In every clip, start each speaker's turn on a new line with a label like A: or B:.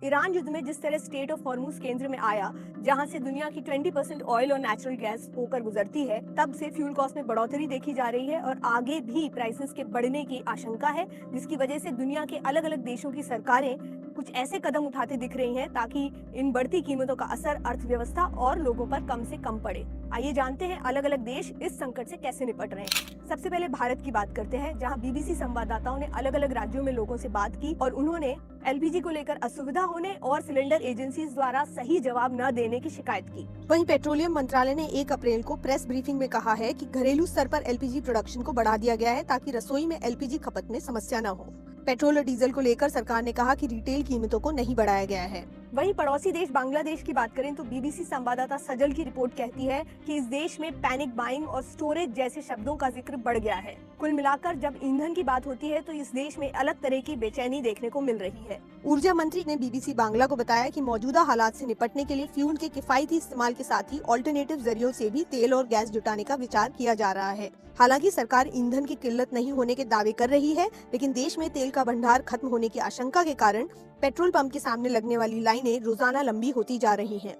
A: Iran युद्ध में जिस तरह स्टेट ऑफ हॉर्मुज केंद्र में आया, जहां से दुनिया की 20% ऑयल और नेचुरल गैस होकर गुजरती है, तब से फ्यूल कॉस्ट में बढ़ोतरी देखी जा रही है और आगे भी प्राइसेस के बढ़ने की आशंका है, जिसकी वजह से दुनिया के अलग अलग देशों की सरकारें कुछ ऐसे कदम उठाते दिख रही हैं ताकि इन बढ़ती कीमतों का असर अर्थव्यवस्था और लोगों पर कम से कम पड़े। आइए जानते हैं अलग अलग देश इस संकट से कैसे निपट रहे हैं। सबसे पहले भारत की बात करते हैं, जहां बीबीसी संवाददाताओं ने अलग अलग राज्यों में लोगों से बात की और उन्होंने एलपीजी को लेकर असुविधा होने और सिलेंडर एजेंसीज द्वारा सही जवाब न देने की शिकायत की।
B: वहीं पेट्रोलियम मंत्रालय ने 1 अप्रैल को प्रेस ब्रीफिंग में कहा है कि घरेलू स्तर पर एलपीजी प्रोडक्शन को बढ़ा दिया गया है ताकि रसोई में एलपीजी खपत में समस्या न हो। पेट्रोल और डीजल को लेकर सरकार ने कहा कि रिटेल कीमतों को नहीं बढ़ाया गया है।
A: वहीं पड़ोसी देश बांग्लादेश की बात करें तो बीबीसी संवाददाता सजल की रिपोर्ट कहती है कि इस देश में पैनिक बाइंग और स्टोरेज जैसे शब्दों का जिक्र बढ़ गया है। कुल मिलाकर जब ईंधन की बात होती है तो इस देश में अलग तरह की बेचैनी देखने को मिल रही है।
B: ऊर्जा मंत्री ने बीबीसी बांग्ला को बताया कि मौजूदा हालात से निपटने के लिए फ्यूल के किफायती इस्तेमाल के साथ ही ऑल्टरनेटिव जरियों से भी तेल और गैस जुटाने का विचार किया जा रहा है। हालांकि सरकार ईंधन की किल्लत नहीं होने के दावे कर रही है, लेकिन देश में तेल का भंडार खत्म होने की आशंका के कारण पेट्रोल पंप के सामने लगने वाली लाइनें रोजाना लंबी होती जा रही हैं।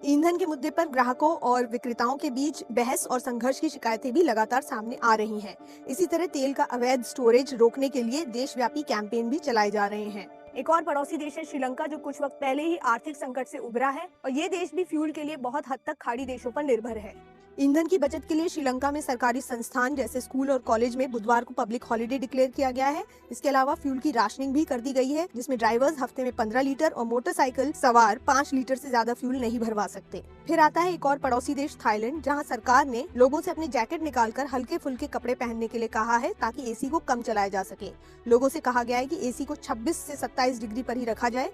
B: ईंधन के मुद्दे पर ग्राहकों और विक्रेताओं के बीच बहस और संघर्ष की शिकायतें भी लगातार सामने आ रही हैं। इसी तरह तेल का अवैध स्टोरेज रोकने के लिए देशव्यापी कैंपेन भी चलाए जा रहे हैं।
A: एक और पड़ोसी देश है श्रीलंका, जो कुछ वक्त पहले ही आर्थिक संकट से उभरा है और ये देश भी फ्यूल के लिए बहुत हद तक खाड़ी देशों पर निर्भर है।
B: ईंधन की बचत के लिए श्रीलंका में सरकारी संस्थान जैसे स्कूल और कॉलेज में बुधवार को पब्लिक हॉलिडे डिक्लेयर किया गया है। इसके अलावा फ्यूल की राशनिंग भी कर दी गई है, जिसमें ड्राइवर्स हफ्ते में 15 लीटर और मोटरसाइकिल सवार 5 लीटर से ज्यादा फ्यूल नहीं भरवा सकते। फिर आता है एक और पड़ोसी देश थाईलैंड, जहां सरकार ने लोगों से अपने जैकेट निकालकर हल्के फुल्के कपड़े पहनने के लिए कहा है ताकि एसी को कम चलाया जा सके। लोगों से कहा गया है कि एसी को 26 से 27 डिग्री पर ही रखा जाए।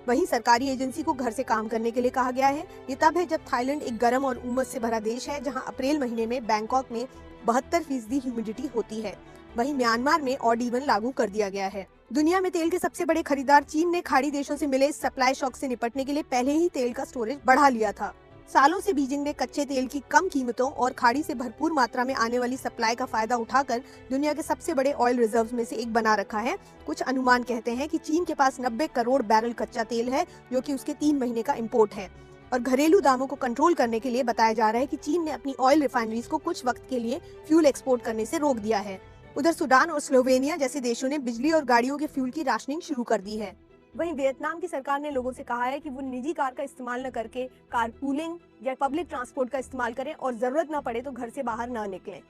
B: वहीं सरकारी एजेंसी को घर से काम करने के लिए कहा गया है। ये तब है जब थाईलैंड एक गर्म और उमस से भरा देश है, जहां अप्रैल महीने में बैंकॉक में 72% ह्यूमिडिटी होती है। वहीं म्यांमार में ऑड इवन लागू कर दिया गया है। दुनिया में तेल के सबसे बड़े खरीदार चीन ने खाड़ी देशों से मिले सप्लाई शॉक से निपटने के लिए पहले ही तेल का स्टोरेज बढ़ा लिया था। सालों से बीजिंग ने कच्चे तेल की कम कीमतों और खाड़ी से भरपूर मात्रा में आने वाली सप्लाई का फायदा उठाकर दुनिया के सबसे बड़े ऑयल रिजर्व्स में से एक बना रखा है। कुछ अनुमान कहते हैं कि चीन के पास 90 करोड़ बैरल कच्चा तेल है, जो कि उसके 3 महीने का इंपोर्ट है। और घरेलू दामों को कंट्रोल करने के लिए बताया जा रहा है कि चीन ने अपनी ऑयल रिफाइनरीज को कुछ वक्त के लिए फ्यूल एक्सपोर्ट करने से रोक दिया है। उधर सूडान और स्लोवेनिया जैसे देशों ने बिजली और गाड़ियों के फ्यूल की राशनिंग शुरू कर दी है।
A: वहीं वियतनाम की सरकार ने लोगों से कहा है कि वो निजी कार का इस्तेमाल न करके कारपूलिंग या पब्लिक ट्रांसपोर्ट का इस्तेमाल करें और जरूरत न पड़े तो घर से बाहर न निकलें।